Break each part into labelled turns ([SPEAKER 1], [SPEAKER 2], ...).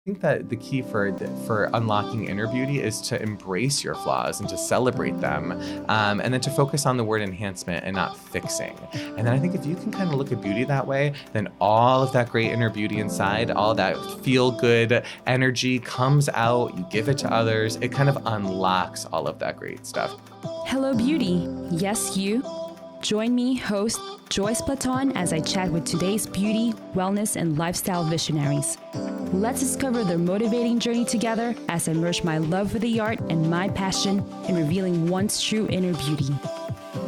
[SPEAKER 1] think that the key for unlocking inner beauty is to embrace your flaws and to celebrate them, and then to focus on the word enhancement and not fixing. And then I think if you can kind of look at beauty that way, then all of that great inner beauty inside, all that feel good energy comes out. You give it to others. It kind of unlocks all of that great stuff.
[SPEAKER 2] Hello, beauty. Yes, you. Join me, host Joyce Platon, as I chat with today's beauty, wellness, and lifestyle visionaries. Let's discover their motivating journey together as I merge my love for the art and my passion in revealing one's true inner beauty.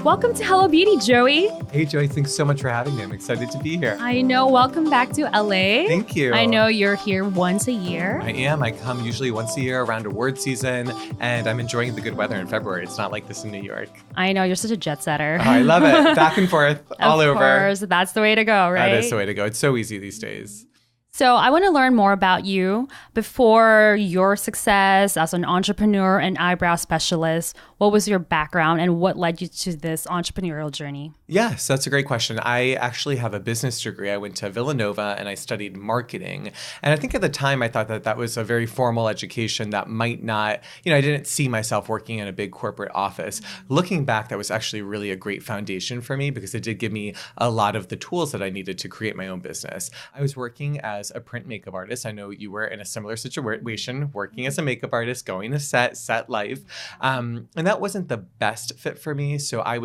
[SPEAKER 2] Welcome to Hello Beauty, Joey.
[SPEAKER 1] Hey, Joy, thanks so much for having me. I'm excited to be here.
[SPEAKER 2] I know. Welcome back to LA.
[SPEAKER 1] Thank you.
[SPEAKER 2] I know you're here once a year.
[SPEAKER 1] I am. I come usually once a year around award season, and I'm enjoying the good weather in February. It's not like this in New York.
[SPEAKER 2] I know. You're such a jet setter.
[SPEAKER 1] Oh, I love it. Back and forth, all over.
[SPEAKER 2] Of course. That's the way to go, right?
[SPEAKER 1] That is the way to go. It's so easy these days.
[SPEAKER 2] So I want to learn more about you. Before your success as an entrepreneur and eyebrow specialist, what was your background and what led you to this entrepreneurial journey?
[SPEAKER 1] Yes, that's a great question. I actually have a business degree. I went to Villanova and I studied marketing. And I think at the time I thought that that was a very formal education that might not, I didn't see myself working in a big corporate office. Looking back, that was actually really a great foundation for me because it did give me a lot of the tools that I needed to create my own business. I was working as a print makeup artist. I know you were in a similar situation, working as a makeup artist, going to set life. And that wasn't the best fit for me. So I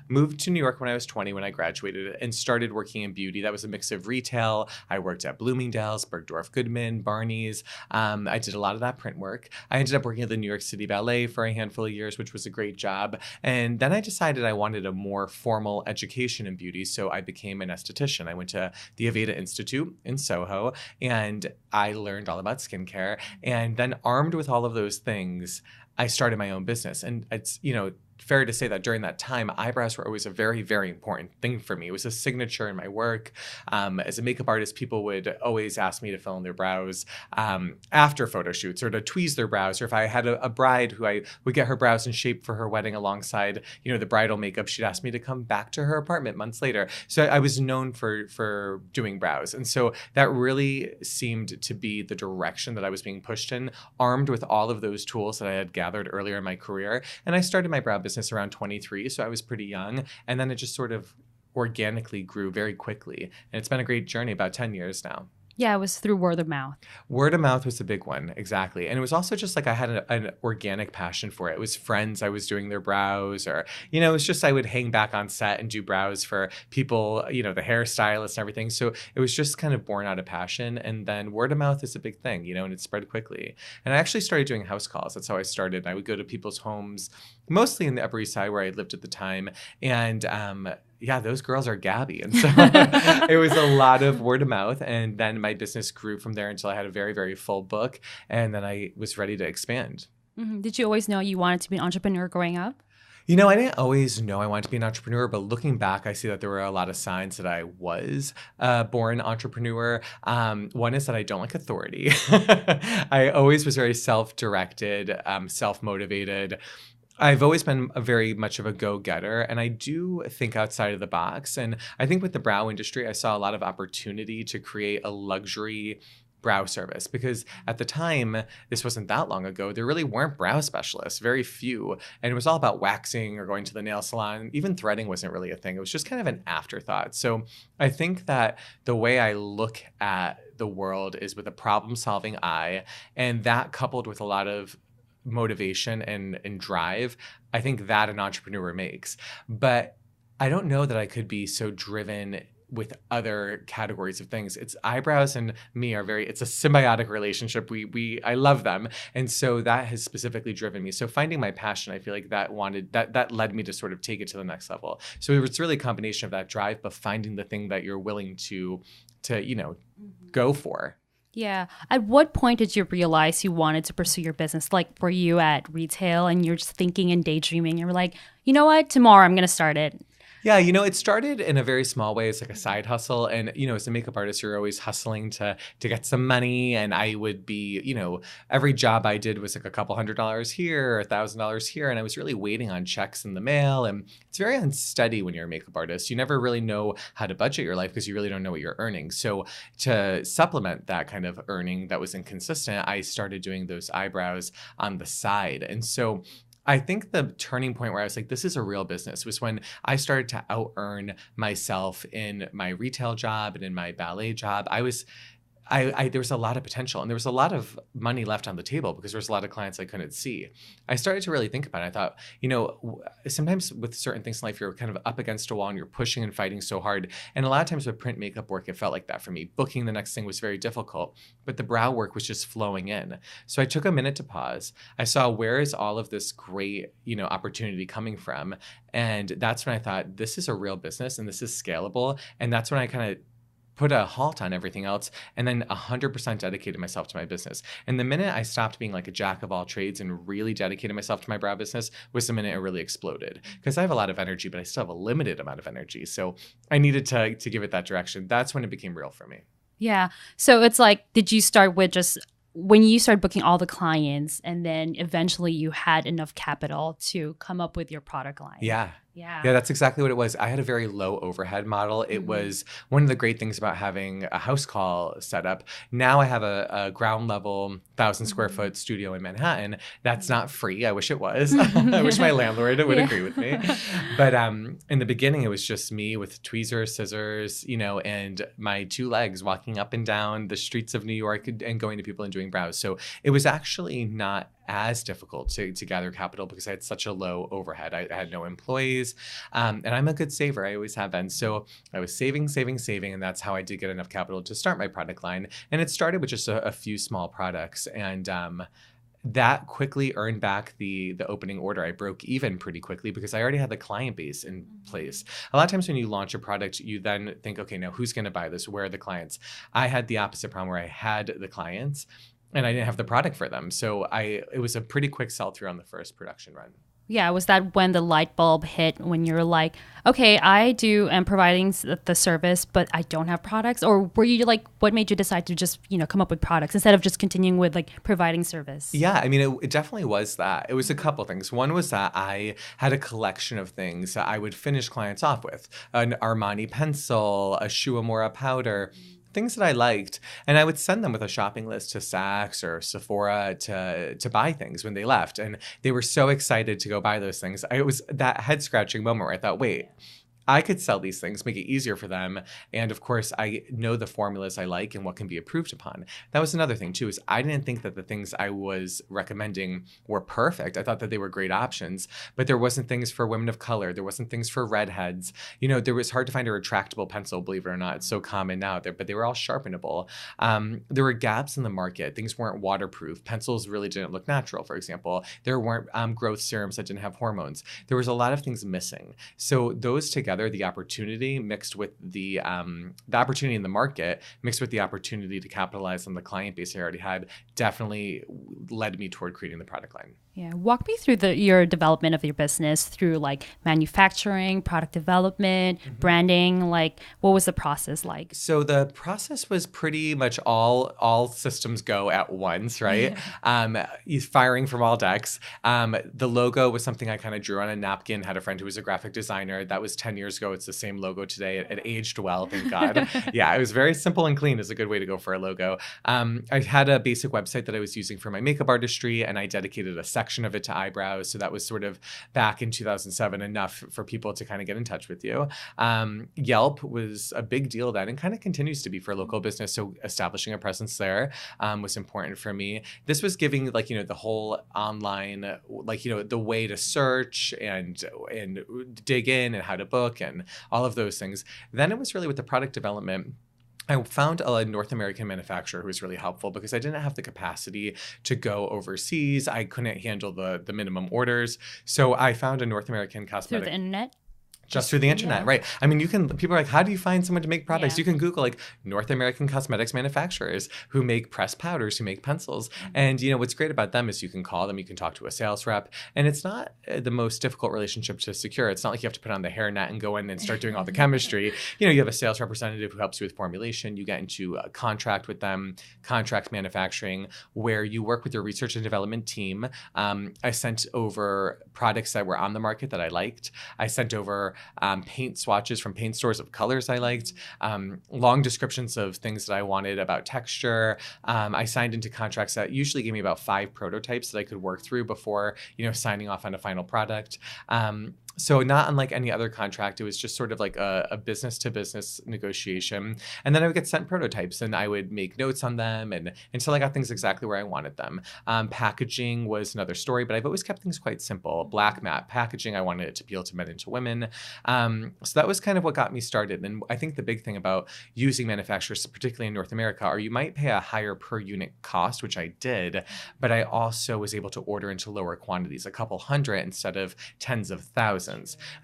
[SPEAKER 1] moved to New York when I was 20 when I graduated and started working in beauty. That was a mix of retail. I worked at Bloomingdale's, Bergdorf Goodman, Barney's. I did a lot of that print work. I ended up working at the New York City Ballet for a handful of years, which was a great job. And then I decided I wanted a more formal education in beauty. So I became an esthetician. I went to the Aveda Institute in Soho and I learned all about skincare. And then armed with all of those things, I started my own business. And it's, fair to say that during that time, eyebrows were always a very, very important thing for me. It was a signature in my work. As a makeup artist, people would always ask me to fill in their brows after photo shoots or to tweeze their brows. Or if I had a bride who I would get her brows in shape for her wedding alongside, the bridal makeup, she'd ask me to come back to her apartment months later. So I was known for doing brows. And so that really seemed to be the direction that I was being pushed in, armed with all of those tools that I had gathered earlier in my career. And I started my brow business around 23, so I was pretty young. And then it just sort of organically grew very quickly. And it's been a great journey, about 10 years now.
[SPEAKER 2] Yeah, it was through word of mouth.
[SPEAKER 1] Word of mouth was a big one, exactly. And it was also just like I had an organic passion for it. It was friends I was doing their brows or, it was just I would hang back on set and do brows for people, the hairstylists and everything. So it was just kind of born out of passion. And then word of mouth is a big thing, and it spread quickly. And I actually started doing house calls. That's how I started. I would go to people's homes, mostly in the Upper East Side where I lived at the time. And yeah, those girls are Gabby. And so it was a lot of word of mouth. And then my business grew from there until I had a very, very full book. And then I was ready to expand.
[SPEAKER 2] Mm-hmm. Did you always know you wanted to be an entrepreneur growing up?
[SPEAKER 1] I didn't always know I wanted to be an entrepreneur, but looking back, I see that there were a lot of signs that I was a born entrepreneur. One is that I don't like authority. I always was very self-directed, self-motivated. I've always been very much of a go-getter, and I do think outside of the box. And I think with the brow industry, I saw a lot of opportunity to create a luxury brow service because at the time, this wasn't that long ago, there really weren't brow specialists, very few. And it was all about waxing or going to the nail salon. Even threading wasn't really a thing. It was just kind of an afterthought. So I think that the way I look at the world is with a problem-solving eye, and that coupled with a lot of motivation and drive, I think that an entrepreneur makes. But I don't know that I could be so driven with other categories of things. It's eyebrows and me it's a symbiotic relationship. I love them. And so that has specifically driven me. So finding my passion, I feel like that led me to sort of take it to the next level. So it's really a combination of that drive, but finding the thing that you're willing to go for.
[SPEAKER 2] Yeah. At what point did you realize you wanted to pursue your business? Like, were you at retail and you're just thinking and daydreaming? You were like, you know what? Tomorrow I'm going to start it.
[SPEAKER 1] Yeah, it started in a very small way. It's like a side hustle. And, as a makeup artist, you're always hustling to get some money. And I would be, every job I did was like a couple $100 here, or $1,000 here. And I was really waiting on checks in the mail. And it's very unsteady when you're a makeup artist. You never really know how to budget your life because you really don't know what you're earning. So to supplement that kind of earning that was inconsistent, I started doing those eyebrows on the side. And so I think the turning point where I was like, this is a real business was when I started to out earn myself in my retail job and in my ballet job. There was a lot of potential and there was a lot of money left on the table because there was a lot of clients I couldn't see. I started to really think about it. I thought, sometimes with certain things in life, you're kind of up against a wall and you're pushing and fighting so hard. And a lot of times with print makeup work, it felt like that for me. Booking the next thing was very difficult, but the brow work was just flowing in. So I took a minute to pause. I saw, where is all of this great, opportunity coming from? And that's when I thought, this is a real business and this is scalable. And that's when I kind of put a halt on everything else and then 100% dedicated myself to my business. And the minute I stopped being like a jack of all trades and really dedicated myself to my brow business was the minute it really exploded. Because I have a lot of energy, but I still have a limited amount of energy. So I needed to give it that direction. That's when it became real for me.
[SPEAKER 3] Yeah. So it's like, did you start with just when you started booking all the clients and then eventually you had enough capital to come up with your product line?
[SPEAKER 1] Yeah.
[SPEAKER 3] Yeah.
[SPEAKER 1] Yeah, that's exactly what it was. I had a very low overhead model. It was one of the great things about having a house call set up. Now I have a ground level 1,000 square foot studio in Manhattan. That's not free. I wish it was. I wish my landlord would agree with me. But in the beginning, it was just me with tweezers, scissors, and my 2 legs walking up and down the streets of New York and going to people and doing brows. So it was actually not as difficult to gather capital because I had such a low overhead. I had no employees, and I'm a good saver. I always have been. So I was saving, and that's how I did get enough capital to start my product line. And it started with just a few small products, and that quickly earned back the opening order. I broke even pretty quickly because I already had the client base in place. A lot of times when you launch a product, you then think, okay, now who's going to buy this? Where are the clients? I had the opposite problem where I had the clients and I didn't have the product for them. So it was a pretty quick sell through on the first production run.
[SPEAKER 3] Yeah, was that when the light bulb hit, when you're like, okay, am providing the service, but I don't have products? Or were you like, what made you decide to just, come up with products instead of just continuing with like providing service?
[SPEAKER 1] Yeah, I mean, it definitely was that. It was a couple things. One was that I had a collection of things that I would finish clients off with. An Armani pencil, a Shu Uemura powder, things that I liked, and I would send them with a shopping list to Saks or Sephora to buy things when they left, and they were so excited to go buy those things. It was that head-scratching moment where I thought, wait, I could sell these things, make it easier for them. And of course, I know the formulas I like and what can be approved upon. That was another thing too, is I didn't think that the things I was recommending were perfect. I thought that they were great options, but there wasn't things for women of color. There wasn't things for redheads. There was hard to find a retractable pencil, believe it or not. It's so common now, but they were all sharpenable. There were gaps in the market. Things weren't waterproof. Pencils really didn't look natural, for example. There weren't growth serums that didn't have hormones. There was a lot of things missing. So those together, the opportunity mixed with the opportunity in the market mixed with the opportunity to capitalize on the client base I already had definitely led me toward creating the product line.
[SPEAKER 3] Yeah. Walk me through your development of your business through like manufacturing, product development, branding. Like, what was the process like?
[SPEAKER 1] So the process was pretty much all systems go at once, right? Firing from all decks. The logo was something I kind of drew on a napkin, had a friend who was a graphic designer. That was 10 years ago. It's the same logo today. It aged well, thank God. Yeah, it was very simple and clean is a good way to go for a logo. I had a basic website that I was using for my makeup artistry, and I dedicated a section of it to eyebrows. So that was sort of back in 2007 enough for people to kind of get in touch with you. Yelp was a big deal then and kind of continues to be for a local business. So establishing a presence there was important for me. This was giving the whole online, the way to search and dig in and how to book and all of those things. Then it was really with the product development. I found a North American manufacturer who was really helpful because I didn't have the capacity to go overseas. I couldn't handle the minimum orders. So I found a North American cosmetic.
[SPEAKER 3] Through the internet?
[SPEAKER 1] Just through the internet, right? I mean, people are like, how do you find someone to make products?
[SPEAKER 3] Yeah.
[SPEAKER 1] You can Google like North American cosmetics manufacturers who make pressed powders, who make pencils. And, what's great about them is you can call them, you can talk to a sales rep, and it's not the most difficult relationship to secure. It's not like you have to put on the hairnet and go in and start doing all the chemistry. You have a sales representative who helps you with formulation. You get into a contract with them, contract manufacturing, where you work with your research and development team. I sent over products that were on the market that I liked. I sent over paint swatches from paint stores of colors I liked, long descriptions of things that I wanted about texture. I signed into contracts that usually gave me about 5 prototypes that I could work through before, signing off on a final product. So not unlike any other contract, it was just sort of like a business-to-business negotiation. And then I would get sent prototypes and I would make notes on them until I got things exactly where I wanted them. Packaging was another story, but I've always kept things quite simple. Black matte packaging, I wanted it to appeal to men and to women. So that was kind of what got me started. And I think the big thing about using manufacturers, particularly in North America, are you might pay a higher per unit cost, which I did, but I also was able to order into lower quantities, a couple hundred instead of tens of thousands.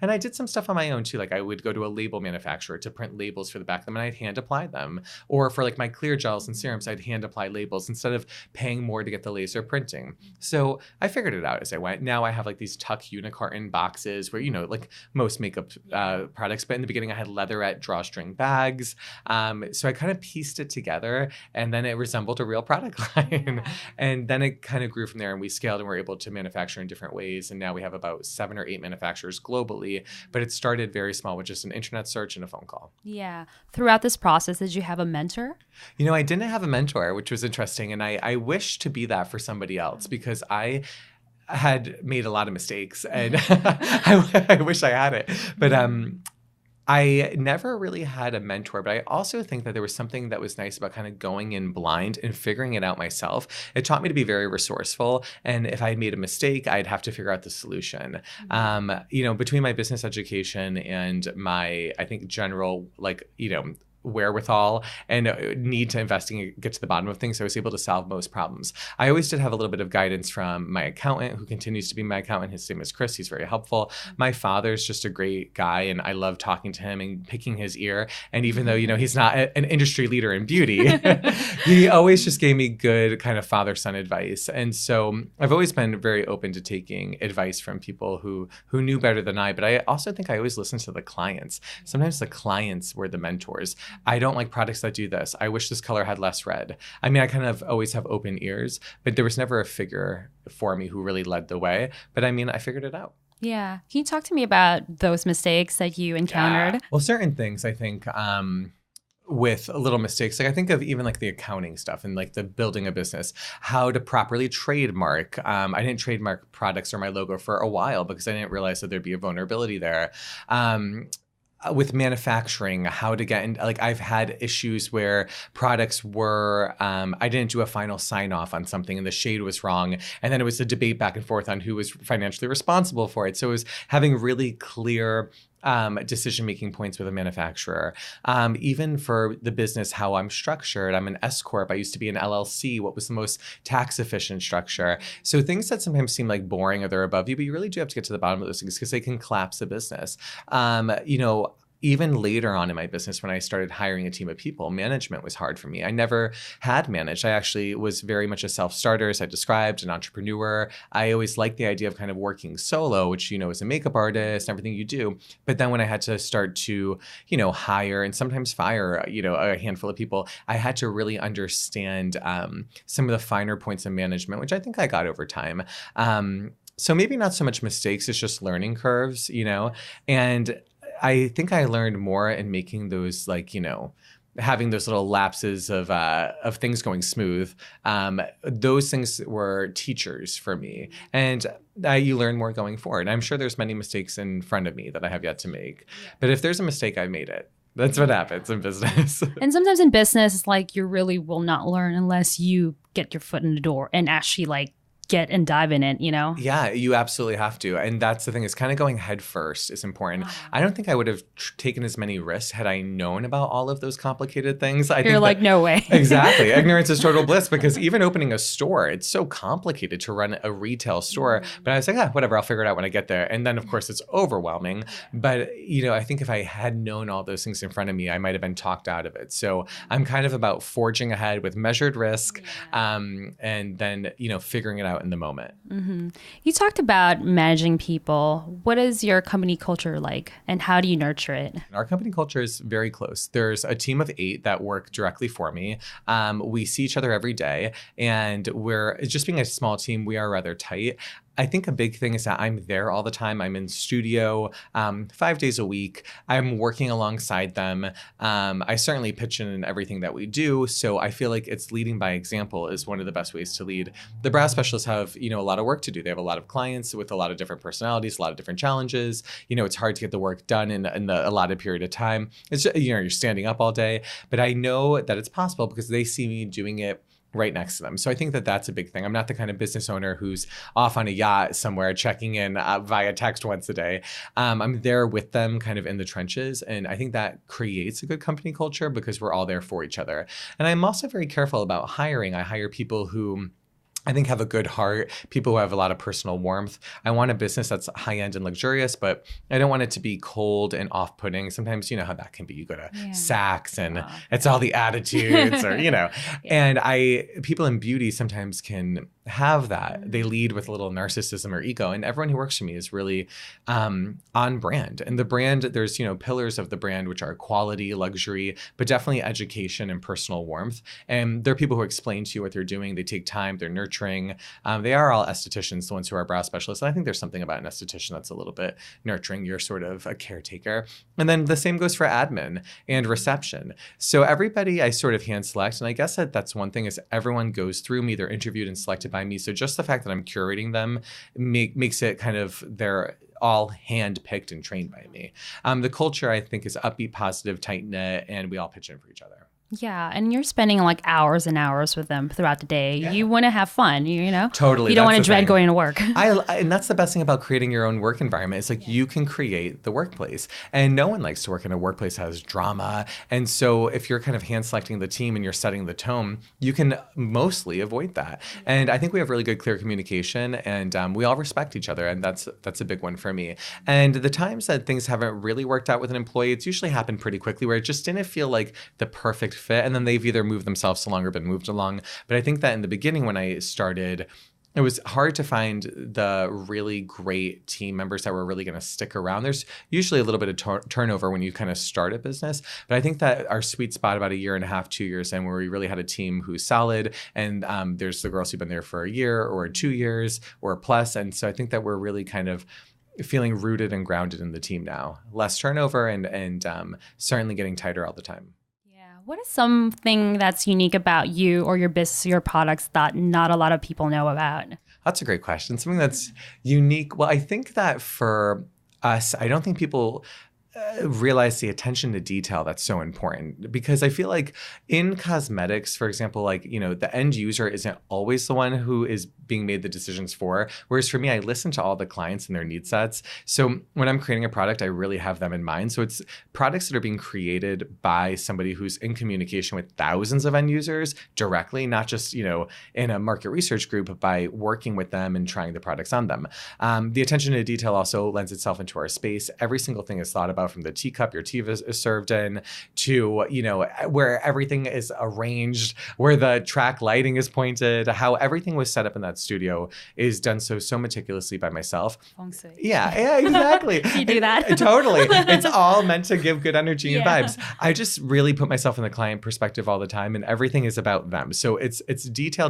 [SPEAKER 1] And I did some stuff on my own too. Like I would go to a label manufacturer to print labels for the back of them and I'd hand apply them. Or for like my clear gels and serums, I'd hand apply labels instead of paying more to get the laser printing. So I figured it out as I went. Now I have like these tuck unicarton boxes where, like most makeup products, but in the beginning I had leatherette drawstring bags. So I kind of pieced it together and then it resembled a real product line. And then it kind of grew from there and we scaled and were able to manufacture in different ways. And now we have about 7 or 8 manufacturers globally, but it started very small with just an internet search and a phone call.
[SPEAKER 3] Yeah. Throughout this process, did you have a mentor?
[SPEAKER 1] I didn't have a mentor, which was interesting. And I wish to be that for somebody else because I had made a lot of mistakes and I wish I had it. But I never really had a mentor, but I also think that there was something that was nice about kind of going in blind and figuring it out myself. It taught me to be very resourceful. And if I had made a mistake, I'd have to figure out the solution. Between my business education and my, I think, general, wherewithal and need to investigate, get to the bottom of things, I was able to solve most problems. I always did have a little bit of guidance from my accountant, who continues to be my accountant. His name is Chris. He's very helpful. My father's just a great guy, and I love talking to him and picking his ear. And even though, he's not an industry leader in beauty, he always just gave me good kind of father-son advice. And so I've always been very open to taking advice from people who knew better than I, but I also think I always listened to the clients. Sometimes the clients were the mentors. I don't like products that do this. I wish this color had less red. I mean, I kind of always have open ears, but there was never a figure for me who really led the way. But I mean, I figured it out.
[SPEAKER 3] Yeah. Can you talk to me about those mistakes that you encountered?
[SPEAKER 1] Yeah. Well, certain things, I think, with little mistakes, like I think of even like the accounting stuff and like the building a business, how to properly trademark. I didn't trademark products or my logo for a while because I didn't realize that there'd be a vulnerability there. With manufacturing, how to get in, like I've had issues where products were, I didn't do a final sign off on something and the shade was wrong. And then it was a debate back and forth on who was financially responsible for it. So it was having really clear decision-making points with a manufacturer. Even for the business, how I'm structured. I'm an S Corp. I used to be an LLC. What was the most tax-efficient structure? So things that sometimes seem like boring or they're above you, but you really do have to get to the bottom of those things because they can collapse a business. Even later on in my business, when I started hiring a team of people, management was hard for me. I never had managed. I actually was very much a self-starter, as I described, an entrepreneur. I always liked the idea of kind of working solo, which, as a makeup artist, everything you do. But then when I had to start to, hire and sometimes fire, a handful of people, I had to really understand some of the finer points of management, which I think I got over time. So maybe not so much mistakes, it's just learning curves, and I think I learned more in making those having those little lapses of things going smooth. Those things were teachers for me. And you learn more going forward. I'm sure there's many mistakes in front of me that I have yet to make. But if there's a mistake, I made it. That's what happens in business.
[SPEAKER 3] And sometimes in business, it's like you really will not learn unless you get your foot in the door and actually get and dive in it, you know?
[SPEAKER 1] Yeah, you absolutely have to. And that's the thing, is kind of going head first is important. I don't think I would have taken as many risks had I known about all of those complicated things.
[SPEAKER 3] You're like, no way.
[SPEAKER 1] Exactly. Ignorance is total bliss, because even opening a store, it's so complicated to run a retail store. But I was like, whatever, I'll figure it out when I get there. And then of course it's overwhelming. But, I think if I had known all those things in front of me, I might have been talked out of it. So I'm kind of about forging ahead with measured risk, and then, figuring it out in the moment.
[SPEAKER 3] Mm-hmm. You talked about managing people. What is your company culture like, and how do you nurture it?
[SPEAKER 1] Our company culture is very close. There's a team of 8 that work directly for me. We see each other every day, and we're just being a small team. We are rather tight. I think a big thing is that I'm there all the time. I'm in studio 5 days a week. I'm working alongside them. I certainly pitch in everything that we do. So I feel like it's leading by example is one of the best ways to lead. The brow specialists have, a lot of work to do. They have a lot of clients with a lot of different personalities, a lot of different challenges. It's hard to get the work done in the allotted period of time. It's just, you're standing up all day. But I know that it's possible because they see me doing it right next to them. So I think that that's a big thing. I'm not the kind of business owner who's off on a yacht somewhere checking in via text once a day. I'm there with them kind of in the trenches. And I think that creates a good company culture because we're all there for each other. And I'm also very careful about hiring. I hire people who I think have a good heart, people who have a lot of personal warmth. I want a business that's high-end and luxurious, but I don't want it to be cold and off-putting. Sometimes you know how that can be. You go to Saks and it's all the attitudes or, and people in beauty sometimes can have that. They lead with a little narcissism or ego, and everyone who works for me is really on brand. And the brand, there's, pillars of the brand, which are quality, luxury, but definitely education and personal warmth. And there are people who explain to you what they're doing. They take time, they're nurturing. They are all estheticians, the ones who are brow specialists. And I think there's something about an esthetician that's a little bit nurturing. You're sort of a caretaker. And then the same goes for admin and reception. So everybody I sort of hand select. And I guess that's one thing is everyone goes through me. They're interviewed and selected by me. So just the fact that I'm curating them makes it kind of they're all hand-picked and trained by me. The culture, I think, is upbeat, positive, tight-knit, and we all pitch in for each other.
[SPEAKER 3] Yeah, and you're spending like hours and hours with them throughout the day. Yeah. You want to have fun,
[SPEAKER 1] Totally.
[SPEAKER 3] You don't want to dread going to work.
[SPEAKER 1] And that's the best thing about creating your own work environment. It's like you can create the workplace. And no one likes to work in a workplace that has drama. And so if you're kind of hand selecting the team and you're setting the tone, you can mostly avoid that. And I think we have really good, clear communication, and we all respect each other. And that's a big one for me. And the times that things haven't really worked out with an employee, it's usually happened pretty quickly where it just didn't feel like the perfect fit, and then they've either moved themselves along or been moved along. But I think that in the beginning when I started, it was hard to find the really great team members that were really going to stick around. There's usually a little bit of turnover when you kind of start a business. But I think that our sweet spot about 1.5 2 years in, where we really had a team who's solid, and there's the girls who've been there for 1 year or 2 years or plus. And so I think that we're really kind of feeling rooted and grounded in the team now. Less turnover and certainly getting tighter all the time.
[SPEAKER 3] What is something that's unique about you or your business, your products that not a lot of people know about?
[SPEAKER 1] That's a great question. Something that's unique. Well, I think that for us, I don't think people realize the attention to detail that's so important, because I feel like in cosmetics, for example, like, the end user isn't always the one who is being made the decisions for. Whereas for me, I listen to all the clients and their need sets. So when I'm creating a product, I really have them in mind. So it's products that are being created by somebody who's in communication with thousands of end users directly, not just, in a market research group, but by working with them and trying the products on them. The attention to detail also lends itself into our space. Every single thing is thought about, from the teacup your tea is served in to, where everything is arranged, where the track lighting is pointed, how everything was set up in that studio is done so meticulously by myself.
[SPEAKER 3] Feng shui.
[SPEAKER 1] Yeah, exactly.
[SPEAKER 3] You do that?
[SPEAKER 1] Totally. It's all meant to give good energy and vibes. I just really put myself in the client perspective all the time, and everything is about them. So it's detail.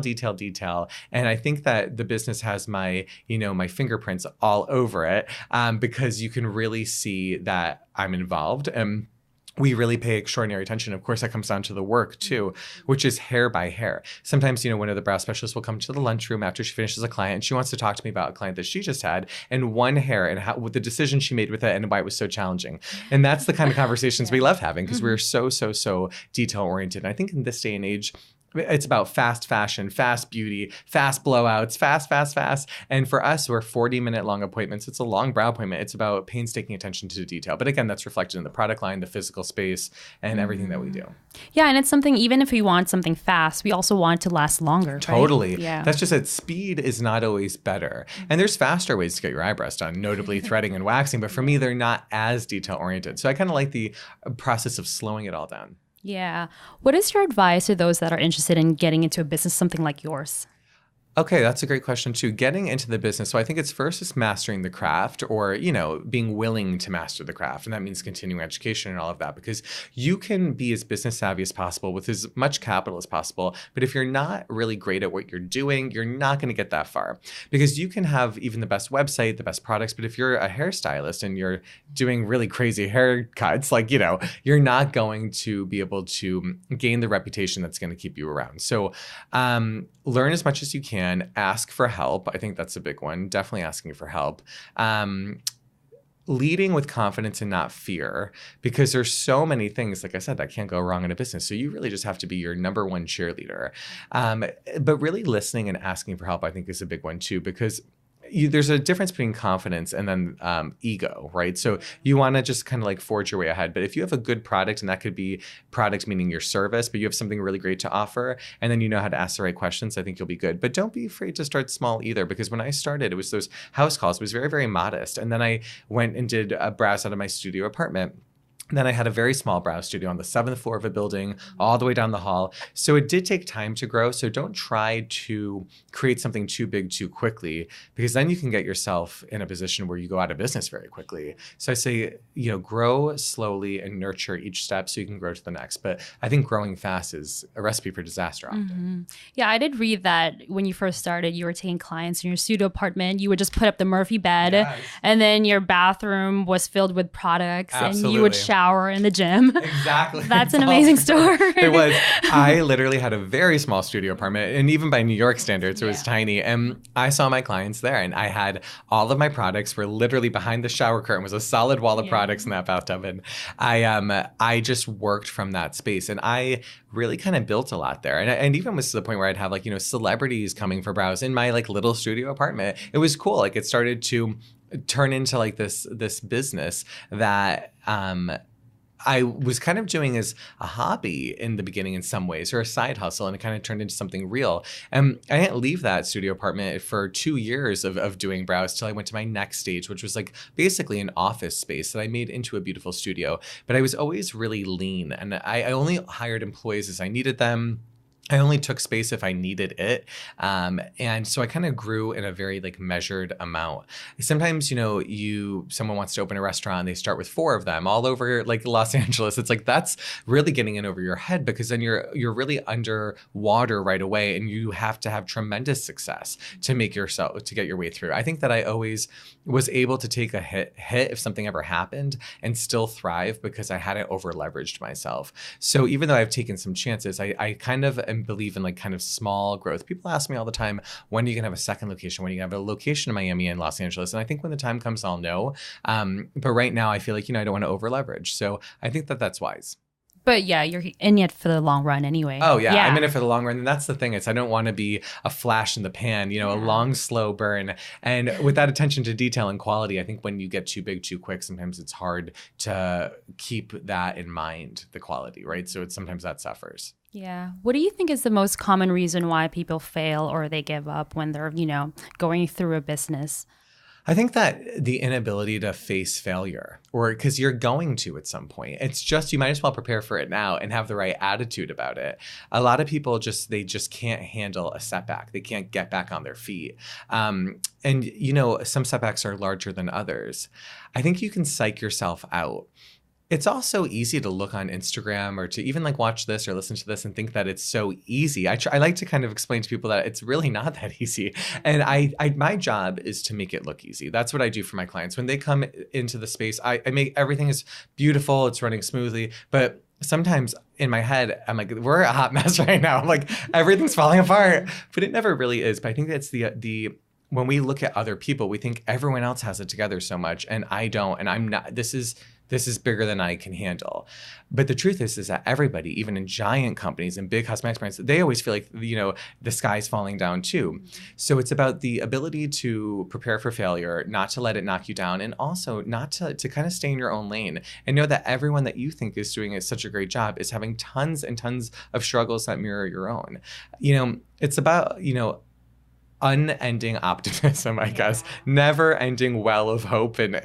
[SPEAKER 1] And I think that the business has my fingerprints all over it, because you can really see that I'm involved. And we really pay extraordinary attention. Of course, that comes down to the work too, which is hair by hair. Sometimes, one of the brow specialists will come to the lunchroom after she finishes a client, and she wants to talk to me about a client that she just had and one hair and how with the decision she made with it and why it was so challenging. And that's the kind of conversations we love having, because we're so detail oriented. And I think in this day and age, It's about fast fashion, fast beauty, fast blowouts, fast. And for us, we're 40-minute long appointments. It's a long brow appointment. It's about painstaking attention to detail. But again, that's reflected in the product line, the physical space, and everything that we do.
[SPEAKER 3] Yeah, and it's something, even if we want something fast, we also want it to last longer.
[SPEAKER 1] Totally.
[SPEAKER 3] Right? Yeah.
[SPEAKER 1] That's just that speed is not always better. And there's faster ways to get your eyebrows done, notably threading and waxing. But for me, they're not as detail oriented. So I kind of like the process of slowing it all down.
[SPEAKER 3] Yeah. What is your advice to those that are interested in getting into a business, something like yours?
[SPEAKER 1] Okay, that's a great question too. Getting into the business. So I think it's first just mastering the craft, or, being willing to master the craft. And that means continuing education and all of that, because you can be as business savvy as possible with as much capital as possible. But if you're not really great at what you're doing, you're not going to get that far, because you can have even the best website, the best products. But if you're a hairstylist and you're doing really crazy haircuts, you're not going to be able to gain the reputation that's going to keep you around. So learn as much as you can, ask for help. I think that's a big one. Definitely asking for help. Leading with confidence and not fear, because there's so many things, like I said, that can't go wrong in a business. So you really just have to be your number one cheerleader. But really listening and asking for help, I think, is a big one too, because there's a difference between confidence and then ego, right? So you want to just kind of forge your way ahead. But if you have a good product, and that could be product meaning your service, but you have something really great to offer, and then you know how to ask the right questions, I think you'll be good. But don't be afraid to start small either, because when I started, it was those house calls. It was very, very modest. And then I went and did a brows out of my studio apartment. Then I had a very small brow studio on the 7th floor of a building, all the way down the hall. So it did take time to grow. So don't try to create something too big too quickly, because then you can get yourself in a position where you go out of business very quickly. So I say, grow slowly and nurture each step so you can grow to the next. But I think growing fast is a recipe for disaster often.
[SPEAKER 3] Mm-hmm. Yeah, I did read that when you first started, you were taking clients in your studio apartment. You would just put up the Murphy bed, yes, and then your bathroom was filled with products. Absolutely. And you would shower in the gym.
[SPEAKER 1] Exactly.
[SPEAKER 3] That's an amazing story.
[SPEAKER 1] It was. I literally had a very small studio apartment, and even by New York standards, it was tiny. And I saw my clients there, and I had all of my products were literally behind the shower curtain was a solid wall of products in that bathtub. And I just worked from that space, and I really kind of built a lot there. And even was to the point where I'd have celebrities coming for brows in my little studio apartment. It was cool. It started to turn into this business that I was kind of doing as a hobby in the beginning in some ways, or a side hustle, and it kind of turned into something real. And I didn't leave that studio apartment for 2 years of doing brows till I went to my next stage, which was basically an office space that I made into a beautiful studio. But I was always really lean, and I only hired employees as I needed them. I only took space if I needed it. And so I kind of grew in a very measured amount. Sometimes, someone wants to open a restaurant, they start with 4 of them all over Los Angeles. It's that's really getting in over your head, because then you're really underwater right away, and you have to have tremendous success to get your way through. I think that I always was able to take a hit if something ever happened and still thrive, because I hadn't over leveraged myself. So even though I've taken some chances, I kind of believe in kind of small growth. People ask me all the time, when are you gonna have a second location? When are you gonna have a location in Miami and Los Angeles? And I think when the time comes, I'll know. But right now I feel I don't want to over leverage. So I think that that's wise.
[SPEAKER 3] But yeah, you're in it for the long run anyway.
[SPEAKER 1] Oh yeah, I'm in it for the long run. And that's the thing. I don't want to be a flash in the pan, a long, slow burn. And with that attention to detail and quality, I think when you get too big, too quick, sometimes it's hard to keep that in mind, the quality, right? So sometimes that suffers.
[SPEAKER 3] Yeah. What do you think is the most common reason why people fail or they give up when they're, going through a business?
[SPEAKER 1] I think that the inability to face failure, or because you're going to at some point, it's just, you might as well prepare for it now and have the right attitude about it. A lot of people they just can't handle a setback. They can't get back on their feet. And some setbacks are larger than others. I think you can psych yourself out. It's also easy to look on Instagram or to even watch this or listen to this and think that it's so easy. I like to kind of explain to people that it's really not that easy. And my job is to make it look easy. That's what I do for my clients. When they come into the space, I make everything is beautiful. It's running smoothly. But sometimes in my head, I'm we're a hot mess right now. Everything's falling apart. But it never really is. But I think that's the when we look at other people, we think everyone else has it together so much, and I don't, and I'm not. This is this is bigger than I can handle. But the truth is that everybody, even in giant companies and big cosmetics brands, they always feel like, the sky's falling down too. So it's about the ability to prepare for failure, not to let it knock you down, and also not to kind of stay in your own lane and know that everyone that you think is doing such a great job is having tons and tons of struggles that mirror your own. It's about, unending optimism, I guess, never ending well of hope and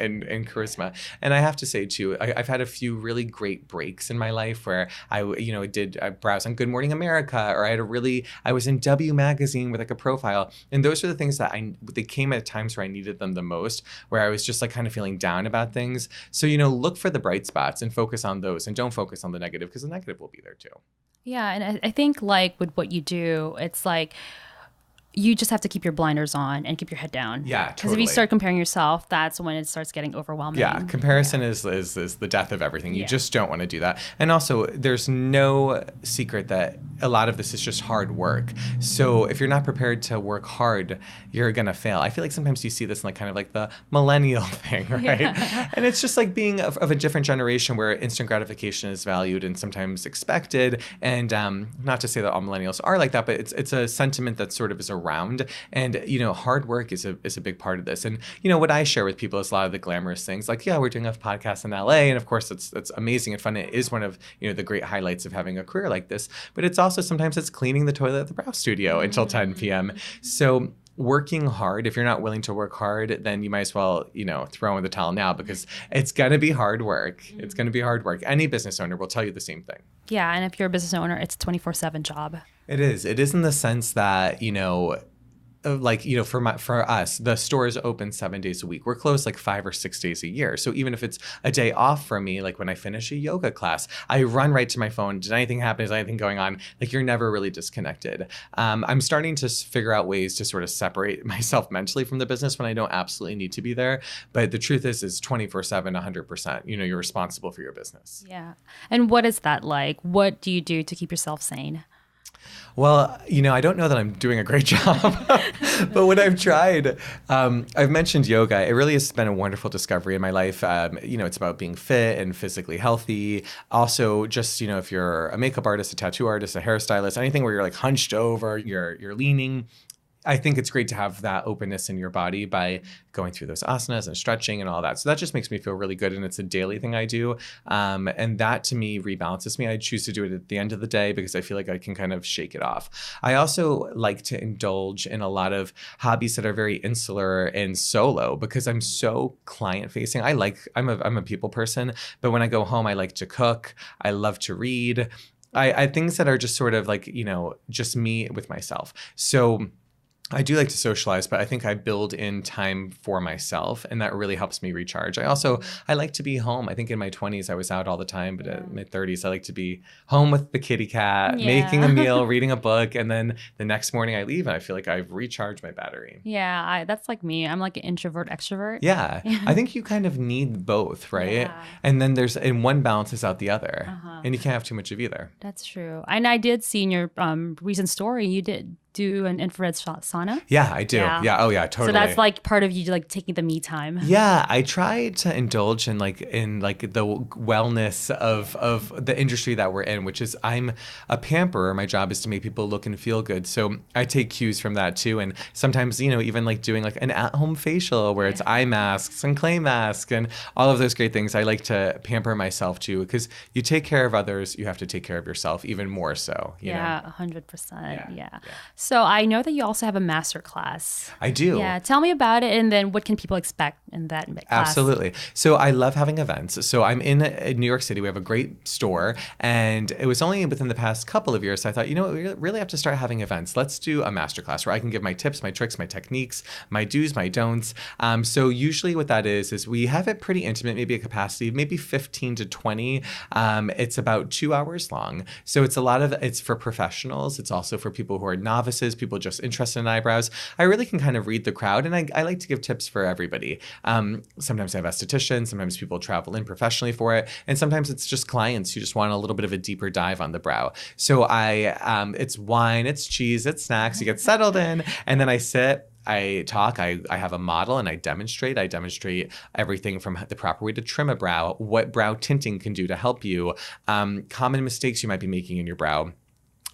[SPEAKER 1] charisma. And I have to say too, I've had a few really great breaks in my life where I did browse on Good Morning America, or I was in W Magazine with like a profile. And those are the things that they came at times where I needed them the most, where I was just like kind of feeling down about things. So, look for the bright spots and focus on those, and don't focus on the negative, because the negative will be there too.
[SPEAKER 3] Yeah. And I think like with what you do, it's like, you just have to keep your blinders on and keep your head down.
[SPEAKER 1] Yeah,
[SPEAKER 3] Because if you start comparing yourself, that's when it starts getting overwhelming.
[SPEAKER 1] Yeah, comparison is the death of everything. You just don't want to do that. And also, there's no secret that a lot of this is just hard work. So if you're not prepared to work hard, you're going to fail. I feel like sometimes you see this in like kind of like the millennial thing, right? Yeah. And it's just like being of a different generation where instant gratification is valued and sometimes expected. And not to say that all millennials are like that, but it's a sentiment that sort of is around. And, hard work is a big part of this. And, what I share with people is a lot of the glamorous things like, we're doing a podcast in LA. And of course, that's amazing and fun. It is one of, the great highlights of having a career like this. But it's also sometimes it's cleaning the toilet at the brow studio until 10 p.m. So working hard, if you're not willing to work hard, then you might as well, throw in the towel now, because it's going to be hard work. It's going to be hard work. Any business owner will tell you the same thing.
[SPEAKER 3] Yeah. And if you're a business owner, it's a 24/7 job.
[SPEAKER 1] It is. It is in the sense that, for us, the store is open 7 days a week. We're closed like 5 or 6 days a year. So even if it's a day off for me, like when I finish a yoga class, I run right to my phone. Did anything happen? Is anything going on? Like, you're never really disconnected. I'm starting to figure out ways to sort of separate myself mentally from the business when I don't absolutely need to be there. But the truth is 24/7, 100%. You're responsible for your business.
[SPEAKER 3] Yeah. And what is that like? What do you do to keep yourself sane?
[SPEAKER 1] Well, I don't know that I'm doing a great job, but when I've tried, I've mentioned yoga. It really has been a wonderful discovery in my life. It's about being fit and physically healthy. Also, just, if you're a makeup artist, a tattoo artist, a hairstylist, anything where you're like hunched over, you're leaning, I think it's great to have that openness in your body by going through those asanas and stretching and all that. So that just makes me feel really good. And it's a daily thing I do. And that to me rebalances me. I choose to do it at the end of the day because I feel like I can kind of shake it off. I also like to indulge in a lot of hobbies that are very insular and solo because I'm so client facing. I'm a people person, but when I go home, I like to cook. I love to read. I things that are just sort of like, just me with myself. So I do like to socialize, but I think I build in time for myself, and that really helps me recharge. I like to be home. I think in my 20s, I was out all the time, but in my 30s, I like to be home with the kitty cat, making a meal, reading a book, and then the next morning I leave, and I feel like I've recharged my battery.
[SPEAKER 3] Yeah, that's like me. I'm like an introvert, extrovert.
[SPEAKER 1] Yeah, I think you kind of need both, right? Yeah. And then one balances out the other, and you can't have too much of either.
[SPEAKER 3] That's true. And I did see in your recent story, you did do an infrared sauna?
[SPEAKER 1] Yeah, I do. Yeah. Oh, yeah, totally.
[SPEAKER 3] So that's like part of you like taking the me time.
[SPEAKER 1] Yeah, I try to indulge in the wellness of the industry that we're in, which is I'm a pamperer. My job is to make people look and feel good. So I take cues from that too. And sometimes, even like doing like an at-home facial where it's eye masks and clay masks and all of those great things. I like to pamper myself too, because you take care of others, you have to take care of yourself even more so. You know?
[SPEAKER 3] 100%. Yeah. So I know that you also have a master class.
[SPEAKER 1] I do.
[SPEAKER 3] Yeah. Tell me about it, and then what can people expect in that class?
[SPEAKER 1] Absolutely. So I love having events. So I'm in New York City. We have a great store, and it was only within the past couple of years I thought, we really have to start having events. Let's do a master class where I can give my tips, my tricks, my techniques, my do's, my don'ts. So usually what that is we have it pretty intimate, maybe a capacity of maybe 15 to 20. It's about 2 hours long. So it's for professionals. It's also for people who are novices, people just interested in eyebrows. I really can kind of read the crowd, and I like to give tips for everybody. Sometimes I have estheticians, sometimes people travel in professionally for it, and sometimes it's just clients who just want a little bit of a deeper dive on the brow. So it's wine, it's cheese, it's snacks, you get settled in, and then I sit. I talk, I have a model and I demonstrate everything from the proper way to trim a brow, what brow tinting can do to help you, common mistakes you might be making in your brow.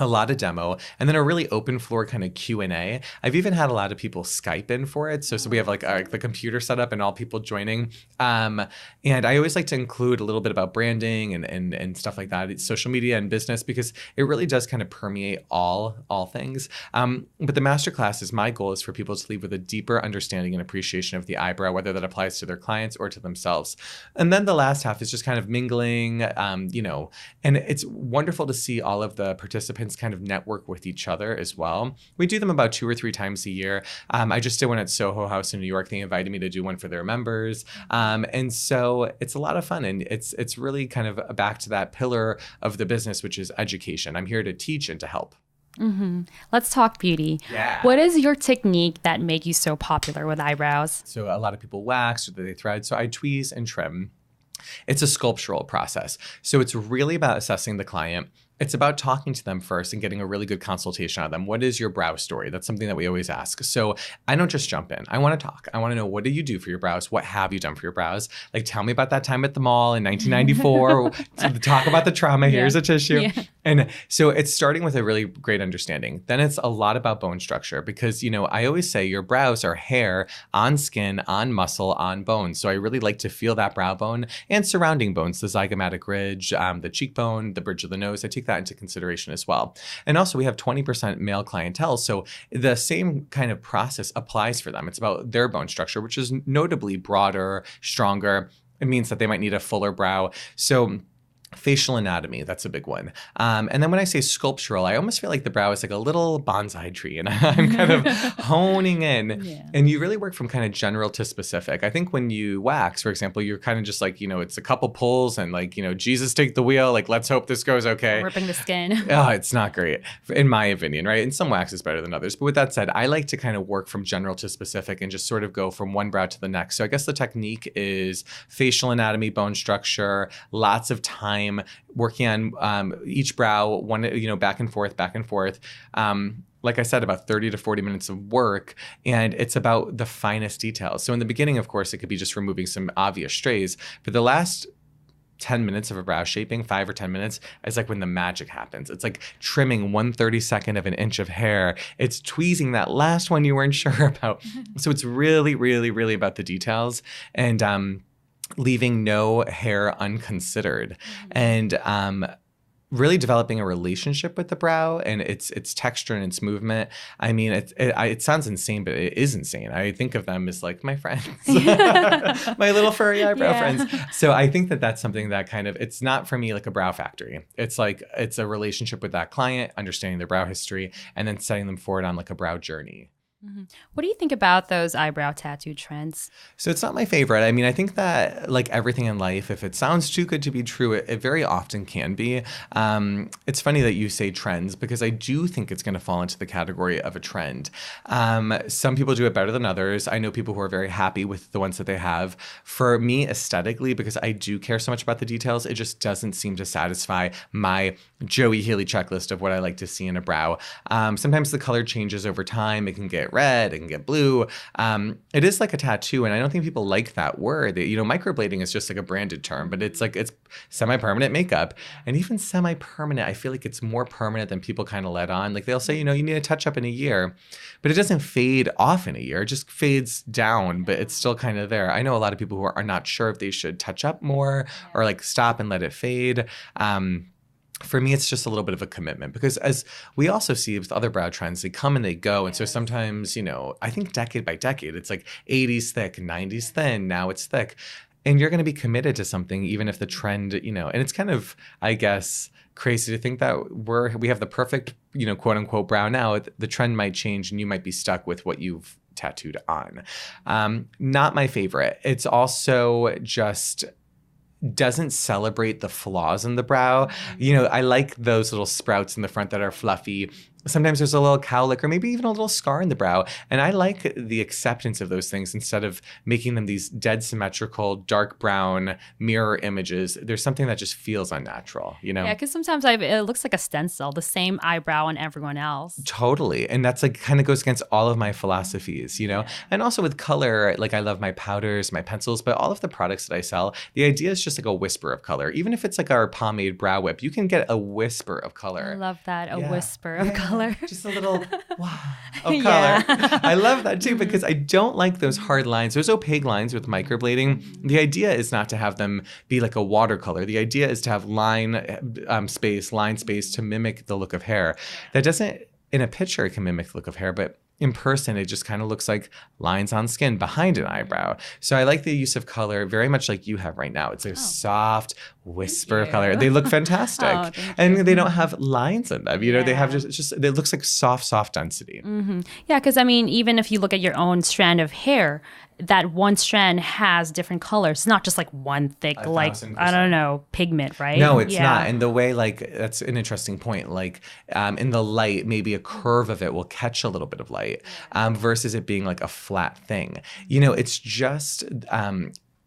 [SPEAKER 1] A lot of demo, and then a really open floor kind of Q&A. I've even had a lot of people Skype in for it. So we have like the computer set up and all people joining. And I always like to include a little bit about branding and stuff like that. It's social media and business, because it really does kind of permeate all things. But the masterclass my goal is for people to leave with a deeper understanding and appreciation of the eyebrow, whether that applies to their clients or to themselves. And then the last half is just kind of mingling, and it's wonderful to see all of the participants kind of network with each other as well. We do them about 2 or 3 times a year. I just did one at Soho House in New York. They invited me to do one for their members. And so it's a lot of fun. And it's really kind of back to that pillar of the business, which is education. I'm here to teach and to help.
[SPEAKER 3] Mm-hmm. Let's talk beauty.
[SPEAKER 1] Yeah.
[SPEAKER 3] What is your technique that made you so popular with eyebrows?
[SPEAKER 1] So a lot of people wax or they thread. So I tweeze and trim. It's a sculptural process. So it's really about assessing the client. It's about talking to them first and getting a really good consultation out of them. What is your brow story? That's something that we always ask. So I don't just jump in. I want to talk. I want to know, what do you do for your brows? What have you done for your brows? Like, tell me about that time at the mall in 1994. Talk about the trauma. Yeah. Here's a tissue. Yeah. And so it's starting with a really great understanding. Then it's a lot about bone structure, because, I always say your brows are hair on skin, on muscle, on bone. So I really like to feel that brow bone and surrounding bones, the zygomatic ridge, the cheekbone, the bridge of the nose. I take that into consideration as well. And also we have 20% male clientele. So the same kind of process applies for them. It's about their bone structure, which is notably broader, stronger. It means that they might need a fuller brow. So facial anatomy, that's a big one. And then when I say sculptural, I almost feel like the brow is like a little bonsai tree, and I'm kind of honing in. Yeah. And you really work from kind of general to specific. I think when you wax, for example, you're kind of just like, it's a couple pulls and like, Jesus take the wheel, like, let's hope this goes okay.
[SPEAKER 3] Ripping the skin.
[SPEAKER 1] Oh, it's not great, in my opinion, right? And some wax is better than others. But with that said, I like to kind of work from general to specific and just sort of go from one brow to the next. So I guess the technique is facial anatomy, bone structure, lots of time working on each brow, back and forth. Like I said, about 30 to 40 minutes of work, and it's about the finest details. So in the beginning, of course, it could be just removing some obvious strays, but the last 10 minutes of a brow shaping, 5 or 10 minutes, is like when the magic happens. It's like trimming 1/32 of an inch of hair. It's tweezing that last one you weren't sure about. So it's really, really, really about the details, and leaving no hair unconsidered, and really developing a relationship with the brow and its texture and its movement. I mean, it sounds insane, but it is insane. I think of them as like my friends, my little furry eyebrow friends. So I think that that's something that kind of, it's not for me like a brow factory. It's like, it's a relationship with that client, understanding their brow history, and then setting them forward on like a brow journey.
[SPEAKER 3] Mm-hmm. What do you think about those eyebrow tattoo trends?
[SPEAKER 1] So it's not my favorite. I mean, I think that like everything in life, if it sounds too good to be true, it very often can be. It's funny that you say trends, because I do think it's going to fall into the category of a trend. Some people do it better than others. I know people who are very happy with the ones that they have. For me, aesthetically, because I do care so much about the details, it just doesn't seem to satisfy my Joey Healy checklist of what I like to see in a brow. Sometimes the color changes over time. It can get red, it can get blue. It is like a tattoo, and I don't think people like that word. Microblading is just like a branded term, but it's semi-permanent makeup. And even semi-permanent, I feel like it's more permanent than people kind of let on. Like they'll say, you need a touch up in a year, but it doesn't fade off in a year. It just fades down, but it's still kind of there. I know a lot of people who are not sure if they should touch up more or like stop and let it fade. For me, it's just a little bit of a commitment, because as we also see with other brow trends, they come and they go. And so sometimes, I think decade by decade, it's like 80s thick, 90s thin, now it's thick. And you're going to be committed to something, even if the trend, and it's kind of, I guess, crazy to think that we have the perfect, quote unquote brow now. The trend might change and you might be stuck with what you've tattooed on. Not my favorite. It's also just doesn't celebrate the flaws in the brow. I like those little sprouts in the front that are fluffy. Sometimes there's a little cowlick or maybe even a little scar in the brow. And I like the acceptance of those things instead of making them these dead symmetrical, dark brown mirror images. There's something that just feels unnatural, you know?
[SPEAKER 3] Yeah, because sometimes it looks like a stencil, the same eyebrow on everyone else.
[SPEAKER 1] Totally. And that's like kind of goes against all of my philosophies, you know? And also with color, like I love my powders, my pencils, but all of the products that I sell, the idea is just like a whisper of color. Even if it's like our pomade brow whip, you can get a whisper of color.
[SPEAKER 3] I love that, a
[SPEAKER 1] Yeah.
[SPEAKER 3] whisper of
[SPEAKER 1] Yeah.
[SPEAKER 3] color.
[SPEAKER 1] Just a little wow of color.
[SPEAKER 3] Yeah.
[SPEAKER 1] I love that too because I don't like those hard lines. Those opaque lines with microblading. The idea is not to have them be like a watercolor. The idea is to have line space to mimic the look of hair. That doesn't, in a picture, it can mimic the look of hair, but in person, it just kind of looks like lines on skin behind an eyebrow. So I like the use of color very much like you have right now. It's a soft whisper of color. They look fantastic.
[SPEAKER 3] Oh, thank
[SPEAKER 1] and
[SPEAKER 3] you.
[SPEAKER 1] they don't have lines in them. You know, they have
[SPEAKER 3] Yeah.
[SPEAKER 1] just it looks like soft density.
[SPEAKER 3] Yeah, because I mean, even if you look at your own strand of hair, that one strand has different colors. It's not just like one thick, like,
[SPEAKER 1] 1,000%.
[SPEAKER 3] I don't know, pigment, right?
[SPEAKER 1] No, it's
[SPEAKER 3] Yeah.
[SPEAKER 1] not. And the way, like, that's an interesting point. Like, in the light, maybe a curve of it will catch a little bit of light versus it being like a flat thing. You know, it's just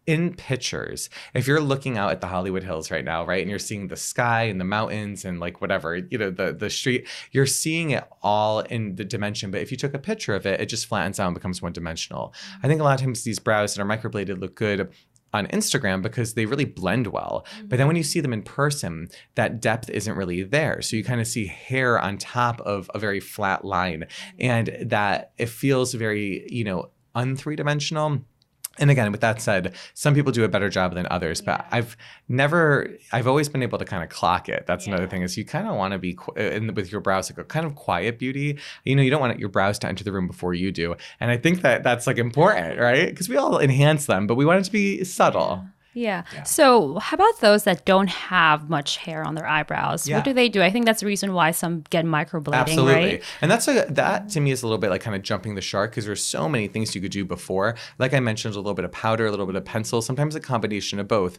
[SPEAKER 1] in pictures, if you're looking out at the Hollywood Hills right now, right, and you're seeing the sky and the mountains and like whatever, you know, the street, you're seeing it all in the dimension. But if you took a picture of it, it just flattens out and becomes one dimensional. I think a lot of times these brows that are microbladed look good on Instagram because they really blend well. But then when you see them in person, that depth isn't really there. So you kind of see hair on top of a very flat line and that it feels very, you know, un-three-dimensional. And again, with that said, some people do a better job than others, but I've always been able to kind of clock it. That's another thing is you kind of want to be, with your brows, like a kind of quiet beauty. You know, you don't want your brows to enter the room before you do. And I think that that's like important, right? Because we all enhance them, but we want it to be subtle.
[SPEAKER 3] Yeah. So how about those that don't have much hair on their eyebrows?
[SPEAKER 1] Yeah.
[SPEAKER 3] What do they do? I think that's the reason why some get microblading,
[SPEAKER 1] Absolutely.
[SPEAKER 3] right?
[SPEAKER 1] And that to me is a little bit like kind of jumping the shark because there's so many things you could do before. Like I mentioned, a little bit of powder, a little bit of pencil, sometimes a combination of both.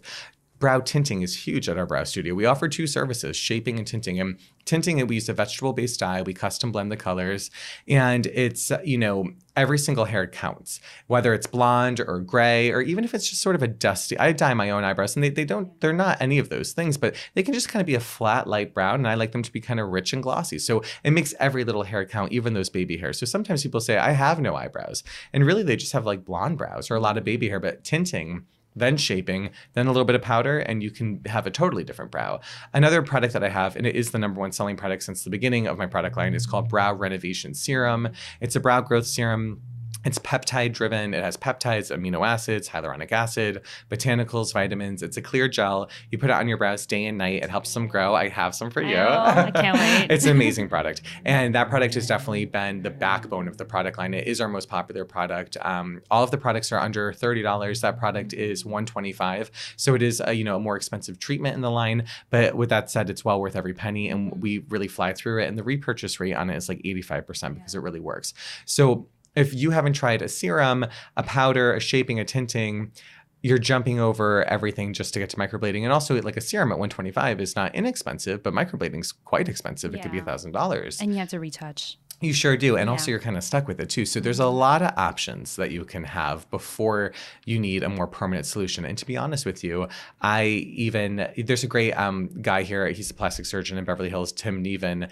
[SPEAKER 1] Brow tinting is huge at our brow studio. We offer two services, shaping and tinting. And tinting, we use a vegetable-based dye. We custom blend the colors. And it's, you know, every single hair counts, whether it's blonde or gray, or even if it's just sort of a dusty. I dye my own eyebrows, and they're not any of those things, but they can just kind of be a flat, light brown, and I like them to be kind of rich and glossy. So it makes every little hair count, even those baby hairs. So sometimes people say, I have no eyebrows. And really, they just have like blonde brows or a lot of baby hair, but tinting, then shaping, then a little bit of powder, and you can have a totally different brow. Another product that I have, and it is the number one selling product since the beginning of my product line, is called Brow Renovation Serum. It's a brow growth serum. It's peptide driven. It has peptides, amino acids, hyaluronic acid, botanicals, vitamins. It's a clear gel. You put it on your brows day and night. It helps them grow. I have some for you.
[SPEAKER 3] I can't wait.
[SPEAKER 1] It's an amazing product. And that product has definitely been the backbone of the product line. It is our most popular product. All of the products are under $30. That product is $125. So it is a more expensive treatment in the line. But with that said, it's well worth every penny. And we really fly through it. And the repurchase rate on it is like 85% because it really works. So if you haven't tried a serum, a powder, a shaping, a tinting, you're jumping over everything just to get to microblading. And also, like a serum at $125 is not inexpensive, but microblading is quite expensive. It could be $1,000.
[SPEAKER 3] And you have to retouch.
[SPEAKER 1] You sure do. And also you're kind of stuck with it too. So there's a lot of options that you can have before you need a more permanent solution. And to be honest with you, there's a great guy here. He's a plastic surgeon in Beverly Hills, Tim Neven.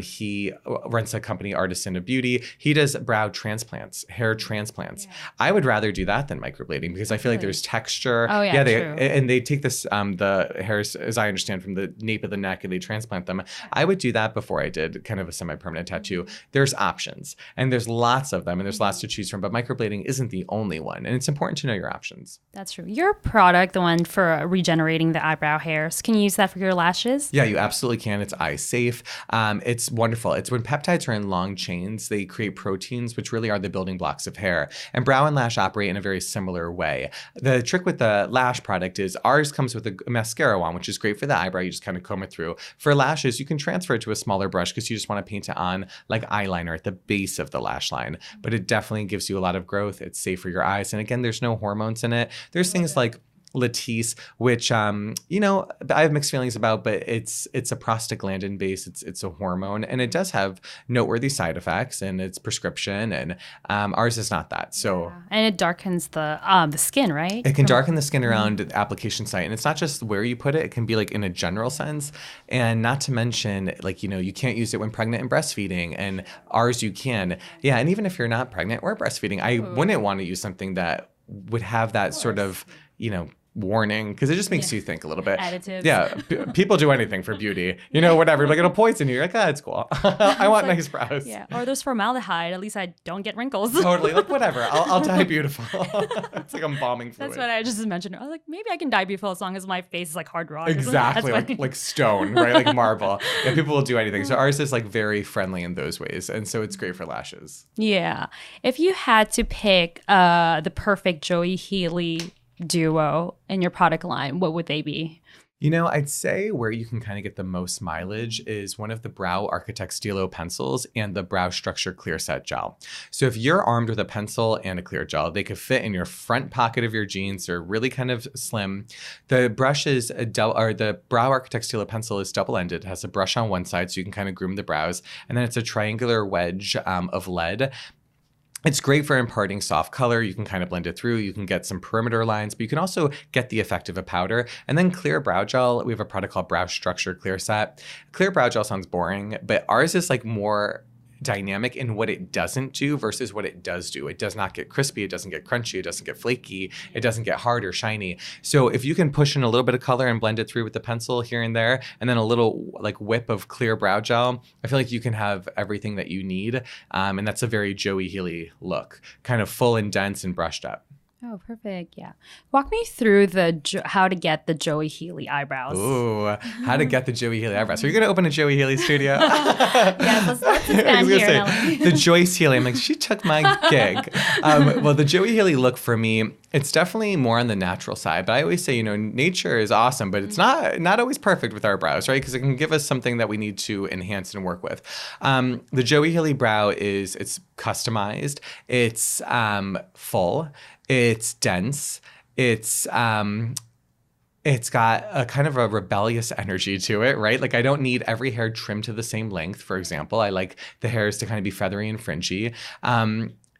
[SPEAKER 1] He runs a company, Artisan of Beauty. He does brow transplants, hair transplants. Yeah. I would rather do that than microblading because I feel like there's texture.
[SPEAKER 3] Oh yeah, true.
[SPEAKER 1] And they take this, the hairs, as I understand, from the nape of the neck and they transplant them. I would do that before I did kind of a semi-permanent tattoo. There's options and there's lots of them and there's lots to choose from, but microblading isn't the only one. And it's important to know your options.
[SPEAKER 3] That's true. Your product, the one for regenerating the eyebrow hairs, can you use that for your lashes?
[SPEAKER 1] Yeah, you absolutely can. It's eye safe. It's wonderful. It's when peptides are in long chains, they create proteins, which really are the building blocks of hair. And brow and lash operate in a very similar way. The trick with the lash product is ours comes with a mascara wand, which is great for the eyebrow. You just kind of comb it through. For lashes, you can transfer it to a smaller brush because you just want to paint it on like eyeliner at the base of the lash line. But it definitely gives you a lot of growth. It's safe for your eyes. And again, there's no hormones in it. There's things like Latisse, which you know, I have mixed feelings about, but it's a prostaglandin base. It's a hormone, and it does have noteworthy side effects, and it's prescription, and ours is not that. So
[SPEAKER 3] and it darkens the skin, right?
[SPEAKER 1] it can darken the skin around the application site, and it's not just where you put it. It can be like in a general sense, and not to mention, like, you know, you can't use it when pregnant and breastfeeding, and ours you can. Yeah, and even if you're not pregnant or breastfeeding, I wouldn't want to use something that would have that sort of, you know, warning, because it just makes you think a little bit.
[SPEAKER 3] Additives.
[SPEAKER 1] Yeah, people do anything for beauty, you know, whatever. Like, it'll poison you. You're like, it's cool. I want nice brows.
[SPEAKER 3] Yeah, or there's formaldehyde. At least I don't get wrinkles.
[SPEAKER 1] Totally. Like, whatever. I'll dye beautiful. It's like embalming fluid.
[SPEAKER 3] That's what I just mentioned. I was like, maybe I can dye beautiful as long as my face is like hard rock.
[SPEAKER 1] Exactly, like stone, right? Like marble. Yeah, people will do anything. So ours is like very friendly in those ways, and so it's great for lashes.
[SPEAKER 3] Yeah. If you had to pick the perfect Joey Healy duo in your product line, what would they be?
[SPEAKER 1] You know, I'd say where you can kind of get the most mileage is one of the Brow Architect Stilo pencils and the Brow Structure Clear Set gel. So if you're armed with a pencil and a clear gel, they could fit in your front pocket of your jeans. They're really kind of slim. The brush is the Brow Architect Stilo pencil is double-ended. It has a brush on one side so you can kind of groom the brows. And then it's a triangular wedge of lead. It's great for imparting soft color. You can kind of blend it through. You can get some perimeter lines, but you can also get the effect of a powder. And then clear brow gel. We have a product called Brow Structure Clear Set. Clear brow gel sounds boring, but ours is like more dynamic in what it doesn't do versus what it does do. It does not get crispy. It doesn't get crunchy. It doesn't get flaky. It doesn't get hard or shiny. So if you can push in a little bit of color and blend it through with the pencil here and there, and then a little like whip of clear brow gel, I feel like you can have everything that you need. And that's a very Joey Healy look, kind of full and dense and brushed up.
[SPEAKER 3] Oh, perfect. Yeah. Walk me through how to get the Joey Healy eyebrows.
[SPEAKER 1] Ooh, how to get the Joey Healy eyebrows. So you're going to open a Joey Healy studio?
[SPEAKER 3] Yes, let's expand here.
[SPEAKER 1] Say, the Joyce Healy. I'm like, she took my gig. Well, the Joey Healy look for me, it's definitely more on the natural side. But I always say, you know, nature is awesome, but it's not always perfect with our brows, right? Because it can give us something that we need to enhance and work with. The Joey Healy brow it's customized. It's full. It's dense. It's got a kind of a rebellious energy to it, right? Like, I don't need every hair trimmed to the same length, for example. I like the hairs to kind of be feathery and fringy.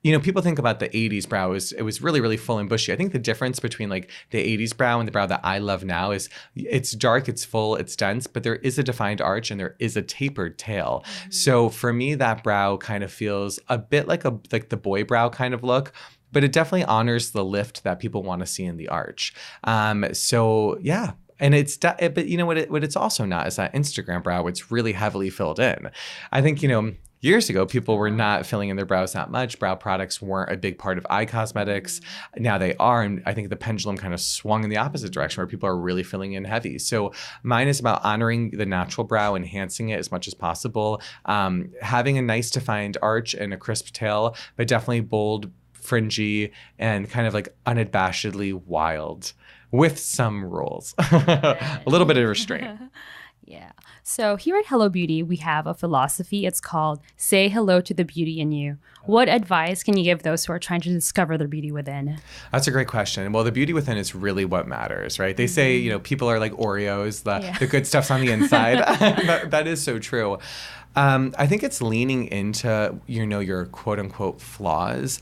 [SPEAKER 1] You know, people think about the 80s brow it was really, really full and bushy. I think the difference between like the 80s brow and the brow that I love now is it's dark, it's full, it's dense, but there is a defined arch and there is a tapered tail. Mm-hmm. So for me, that brow kind of feels a bit like the boy brow kind of look, but it definitely honors the lift that people want to see in the arch. So yeah. And but you know what it's also not is that Instagram brow, it's really heavily filled in. I think, you know, years ago, people were not filling in their brows that much. Brow products weren't a big part of eye cosmetics. Now they are. And I think the pendulum kind of swung in the opposite direction where people are really filling in heavy. So mine is about honoring the natural brow, enhancing it as much as possible, having a nice defined arch and a crisp tail, but definitely bold, fringy, and kind of like unabashedly wild with some rules. A little bit of restraint.
[SPEAKER 3] Yeah. So here at Hello Beauty, we have a philosophy. It's called Say Hello to the Beauty in You. What advice can you give those who are trying to discover their beauty within?
[SPEAKER 1] That's a great question. Well, the beauty within is really what matters, right? They say, you know, people are like Oreos, the good stuff's on the inside. that is so true. I think it's leaning into, you know, your quote unquote flaws.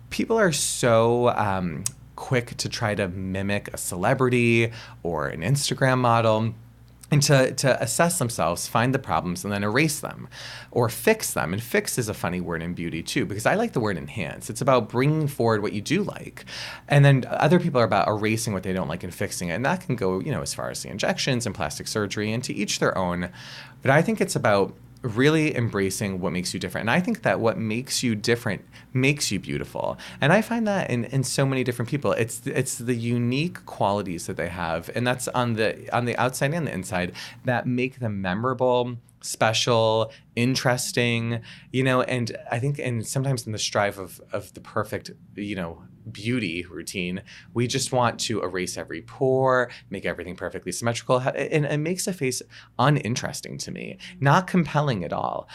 [SPEAKER 1] People are so quick to try to mimic a celebrity or an Instagram model, and to assess themselves, find the problems, and then erase them or fix them. And fix is a funny word in beauty too, because I like the word enhance. It's about bringing forward what you do like. And then other people are about erasing what they don't like and fixing it. And that can go, you know, as far as the injections and plastic surgery, and to each their own. But I think it's about really embracing what makes you different. And I think that what makes you different makes you beautiful. And I find that in so many different people. It's the unique qualities that they have, and that's on the outside and the inside, that make them memorable, special, interesting, and I think, and sometimes in the strive of the perfect, beauty routine, we just want to erase every pore, make everything perfectly symmetrical, and it makes a face uninteresting to me, not compelling at all.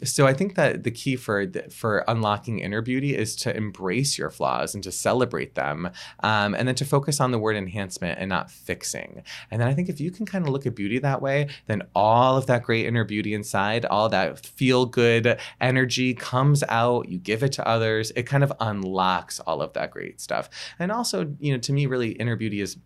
[SPEAKER 1] So I think that the key for unlocking inner beauty is to embrace your flaws and to celebrate them, and then to focus on the word enhancement and not fixing. And then I think if you can kind of look at beauty that way, then all of that great inner beauty inside, all that feel good energy comes out, you give it to others, it kind of unlocks all of that great stuff. And also, to me, really inner beauty is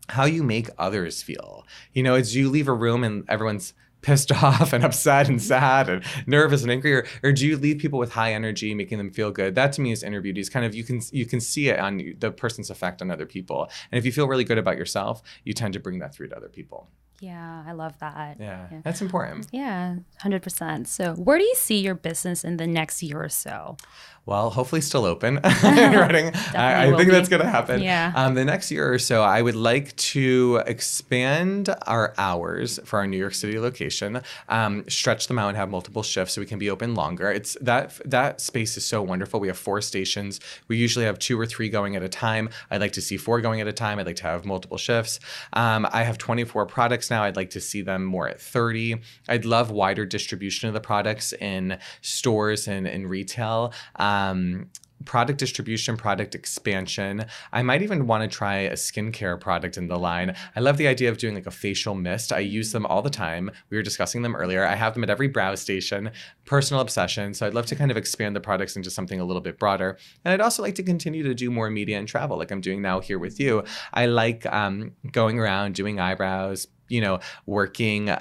[SPEAKER 1] how you make others feel. As you leave a room and everyone's pissed off and upset and sad and nervous and angry, or do you leave people with high energy, making them feel good? That to me is inner beauty. Is kind of, you can see it on the person's effect on other people. And if you feel really good about yourself, you tend to bring that through to other people.
[SPEAKER 3] Yeah, I love that.
[SPEAKER 1] Yeah, that's important.
[SPEAKER 3] Yeah, 100%. So where do you see your business in the next year or so?
[SPEAKER 1] Well, hopefully still open and running. I think that's going to happen.
[SPEAKER 3] Yeah.
[SPEAKER 1] The next year or so, I would like to expand our hours for our New York City location, stretch them out and have multiple shifts so we can be open longer. It's that space is so wonderful. We have 4 stations. We usually have 2 or 3 going at a time. I'd like to see 4 going at a time. I'd like to have multiple shifts. I have 24 products now. I'd like to see them more at 30. I'd love wider distribution of the products in stores and in retail. Product distribution, product expansion. I might even want to try a skincare product in the line. I love the idea of doing like a facial mist. I use them all the time. We were discussing them earlier. I have them at every brow station. Personal obsession. So I'd love to kind of expand the products into something a little bit broader. And I'd also like to continue to do more media and travel like I'm doing now here with you. I like going around doing eyebrows, working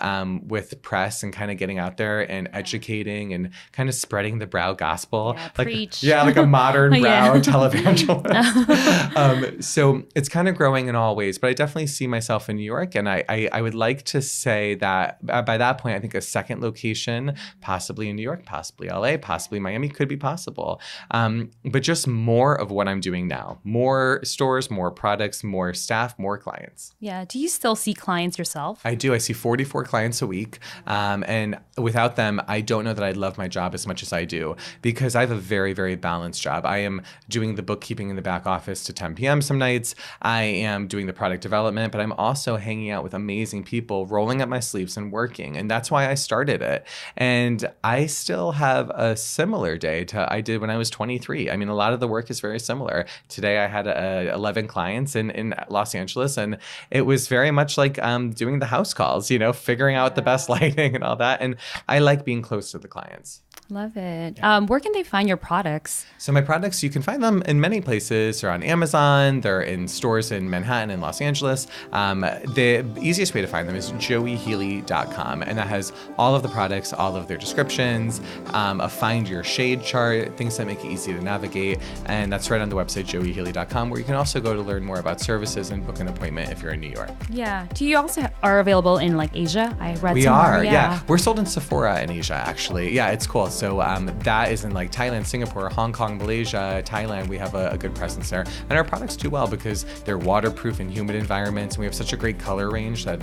[SPEAKER 1] with press and kind of getting out there and educating and kind of spreading the brow gospel.
[SPEAKER 3] Yeah, preach.
[SPEAKER 1] Like a modern brow televangelist. So it's kind of growing in all ways, but I definitely see myself in New York. And I would like to say that by that point, I think a second location, possibly in New York, possibly LA, possibly Miami could be possible. But just more of what I'm doing now. More stores, more products, more staff, more clients.
[SPEAKER 3] Yeah. Do you still see clients yourself?
[SPEAKER 1] I do. I see 44 clients a week. And without them, I don't know that I'd love my job as much as I do because I have a very, very balanced job. I am doing the bookkeeping in the back office to 10 p.m. some nights. I am doing the product development, but I'm also hanging out with amazing people, rolling up my sleeves and working. And that's why I started it. And I still have a similar day to I did when I was 23. I mean, a lot of the work is very similar. Today, I had 11 clients in Los Angeles, and it was very much like doing the house calls, figuring out the best lighting and all that. And I like being close to the clients.
[SPEAKER 3] Love it. Where can they find your products?
[SPEAKER 1] So my products, you can find them in many places. They're on Amazon. They're in stores in Manhattan and Los Angeles. The easiest way to find them is joeyhealy.com. And that has all of the products, all of their descriptions, a find your shade chart, things that make it easy to navigate. And that's right on the website, joeyhealy.com, where you can also go to learn more about services and book an appointment if you're in New York.
[SPEAKER 3] Yeah. Do you also are available in like Asia? I read
[SPEAKER 1] we
[SPEAKER 3] somewhere.
[SPEAKER 1] are, yeah. We're sold in Sephora in Asia, actually. Yeah, it's cool. So that is in like Thailand, Singapore, Hong Kong, Malaysia, Thailand. We have a good presence there. And our products do well because they're waterproof in humid environments. And we have such a great color range that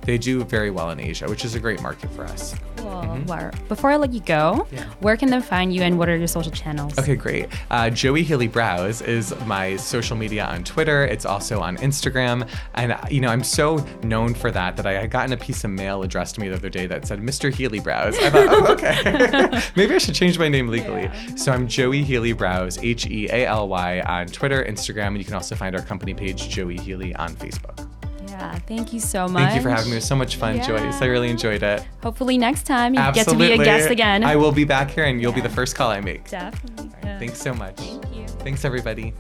[SPEAKER 1] they do very well in Asia, which is a great market for us.
[SPEAKER 3] Cool. Well, before I let you go, where can they find you and what are your social channels?
[SPEAKER 1] Okay, great. Joey Healy Brows is my social media on Twitter. It's also on Instagram. And, I'm so known for that I had gotten a piece of mail addressed to me the other day that said, Mr. Healy Brows. I thought, oh, okay. Maybe I should change my name legally. Yeah. So I'm Joey Healy Brows, Healy on Twitter, Instagram, and you can also find our company page, Joey Healy, on Facebook.
[SPEAKER 3] Yeah, thank you so much.
[SPEAKER 1] Thank you for having me. It was so much fun, Joyce. I really enjoyed it.
[SPEAKER 3] Hopefully next time you get to be a guest again.
[SPEAKER 1] I will be back here and you'll be the first call I make.
[SPEAKER 3] Definitely.
[SPEAKER 1] Right, thanks so much.
[SPEAKER 3] Thank you.
[SPEAKER 1] Thanks, everybody.